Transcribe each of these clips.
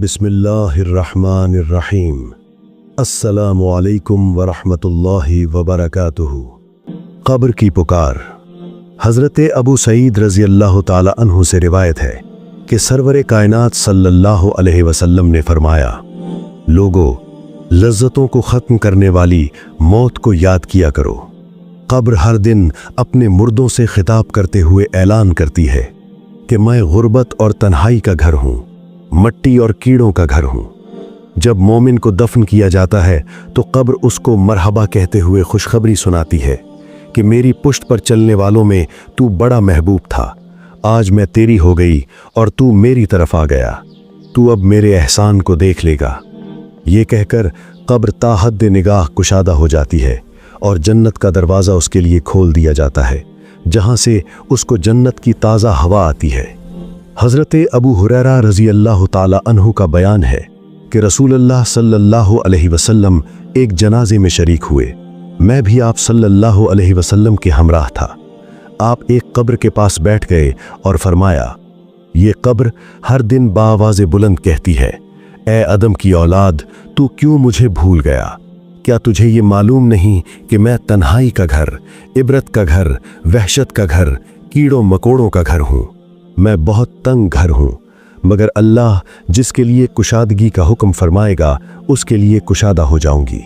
बिस्मिल्लाहिर्रहमानिर्रहीम। अस्सलामु अलैकुम वरहमतुल्लाहि वबरकातुहू। क़ब्र की पुकार। हज़रत अबू सईद रज़ी अल्लाह ताला अन्हु से रिवायत है कि सरवर कायनात सल्लल्लाहु अलैहि वसल्लम ने फरमाया, लोगो, लज्जतों को ख़त्म करने वाली मौत को याद किया करो। क़ब्र हर दिन अपने मुर्दों से खिताब करते हुए ऐलान करती है कि मैं गुर्बत और तन्हाई का घर हूँ, मट्टी और कीड़ों का घर हूँ। जब मोमिन को दफन किया जाता है तो क़ब्र उसको मरहबा कहते हुए खुशखबरी सुनाती है कि मेरी पुश्त पर चलने वालों में तू बड़ा महबूब था, आज मैं तेरी हो गई और तू मेरी तरफ आ गया, तू अब मेरे एहसान को देख लेगा। ये कहकर क़ब्र ताहद निगाह कुशादा हो जाती है और जन्नत का दरवाज़ा उसके लिए खोल दिया जाता है, जहाँ से उसको जन्नत की ताज़ा हवा आती है। हज़रत अबू हुरैरा रज़ी अल्लाह ताला अन्हु का बयान है कि रसूलुल्लाह सल्लल्लाहु अलैहि वसल्लम एक जनाजे में शरीक हुए। मैं भी आप सल्लल्लाहु अलैहि वसल्लम के हमराह था। आप एक कब्र के पास बैठ गए और फरमाया, ये कब्र हर दिन बाआवाज़े बुलंद कहती है, ए अदम की औलाद, तू क्यों मुझे भूल गया? क्या तुझे ये मालूम नहीं कि मैं तन्हाई का घर, इबरत का घर, वहशत का घर, कीड़ों मकोड़ों का घर हूँ। मैं बहुत तंग घर हूँ, मगर अल्लाह जिसके लिए कुशादगी का हुक्म फरमाएगा उसके लिए कुशादा हो जाऊंगी।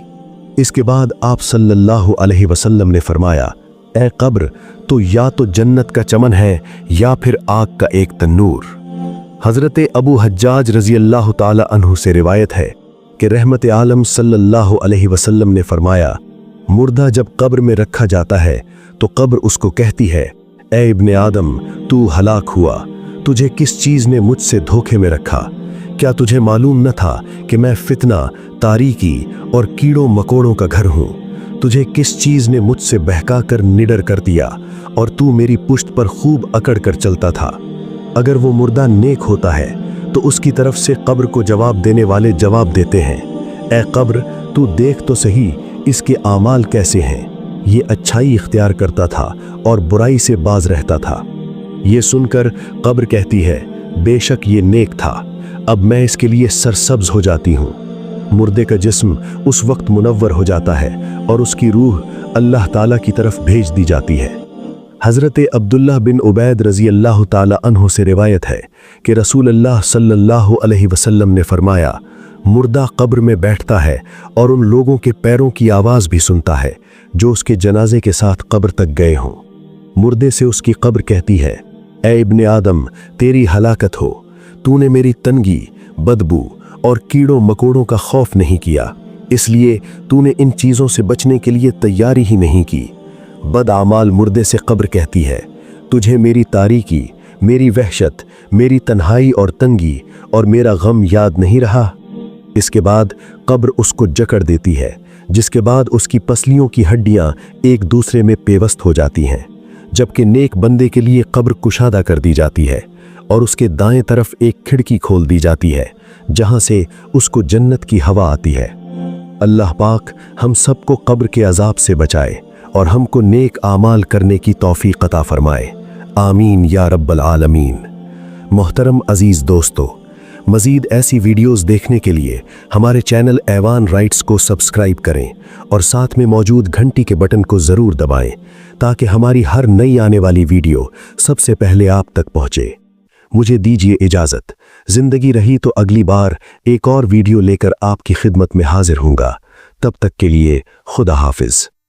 इसके बाद आप सल्लल्लाहु अलैहि वसल्लम ने फरमाया, ए कब्र, तो या तो जन्नत का चमन है या फिर आग का एक तन्नूर। हज़रत अबू हज्जाज रज़ी अल्लाह ताला अन्हु से रिवायत है कि रहमत आलम सल्लल्लाहु अलैहि वसल्लम ने फरमाया, मुर्दा जब कब्र में रखा जाता है तो कब्र उसको कहती है, ए इब्ने आदम, तू हलाक हुआ, तुझे किस चीज़ ने मुझसे धोखे में रखा? क्या तुझे मालूम न था कि मैं फितना, तारीकी और कीड़ों मकोड़ों का घर हूँ? तुझे किस चीज़ ने मुझसे बहका कर निडर कर दिया और तू मेरी पुश्त पर खूब अकड़ कर चलता था? अगर वो मुर्दा नेक होता है तो उसकी तरफ से कब्र को जवाब देने वाले जवाब देते हैं, ए कब्र, तू देख तो सही इसके आमाल कैसे हैं। ये अच्छाई इख्तियार करता था और बुराई से बाज रहता था। ये सुनकर कब्र कहती है, बेशक ये नेक था, अब मैं इसके लिए सरसब्ज हो जाती हूँ। मुर्दे का जिस्म उस वक्त मुनव्वर हो जाता है और उसकी रूह अल्लाह ताला की तरफ भेज दी जाती है। हज़रत अब्दुल्लाह बिन उबैद रज़ी अल्लाह ताला अन्हु से रिवायत है कि रसूलुल्लाह सल्लल्लाहु अलैहि वसल्लम ने फरमाया, मुर्दा कब्र में बैठता है और उन लोगों के पैरों की आवाज़ भी सुनता है जो उसके जनाजे के साथ कब्र तक गए हों। मुर्दे से उसकी कब्र कहती है, ए इब्ने आदम, तेरी हलाकत हो, तूने मेरी तंगी, बदबू और कीड़ों मकोड़ों का खौफ नहीं किया, इसलिए तूने इन चीज़ों से बचने के लिए तैयारी ही नहीं की। बदआमाल मुर्दे से कब्र कहती है, तुझे मेरी तारीकी, मेरी वहशत, मेरी तन्हाई और तंगी और मेरा गम याद नहीं रहा? इसके बाद कब्र उसको जकड़ देती है, जिसके बाद उसकी पसलियों की हड्डियां एक दूसरे में पेवस्त हो जाती हैं, जबकि नेक बंदे के लिए कब्र कुशादा कर दी जाती है और उसके दाएं तरफ एक खिड़की खोल दी जाती है जहां से उसको जन्नत की हवा आती है। अल्लाह पाक हम सबको कब्र के अजाब से बचाए और हमको नेक आमाल करने की तौफीक अता फरमाए। आमीन या रब्बल आलमीन। मोहतरम अजीज़ दोस्तों, मज़ीद ऐसी वीडियोस देखने के लिए हमारे चैनल ऐवान राइट्स को सब्सक्राइब करें और साथ में मौजूद घंटी के बटन को ज़रूर दबाएं ताकि हमारी हर नई आने वाली वीडियो सबसे पहले आप तक पहुँचे। मुझे दीजिए इजाज़त। ज़िंदगी रही तो अगली बार एक और वीडियो लेकर आपकी खिदमत में हाजिर हूँगा। तब तक के लिए खुदा हाफिज़।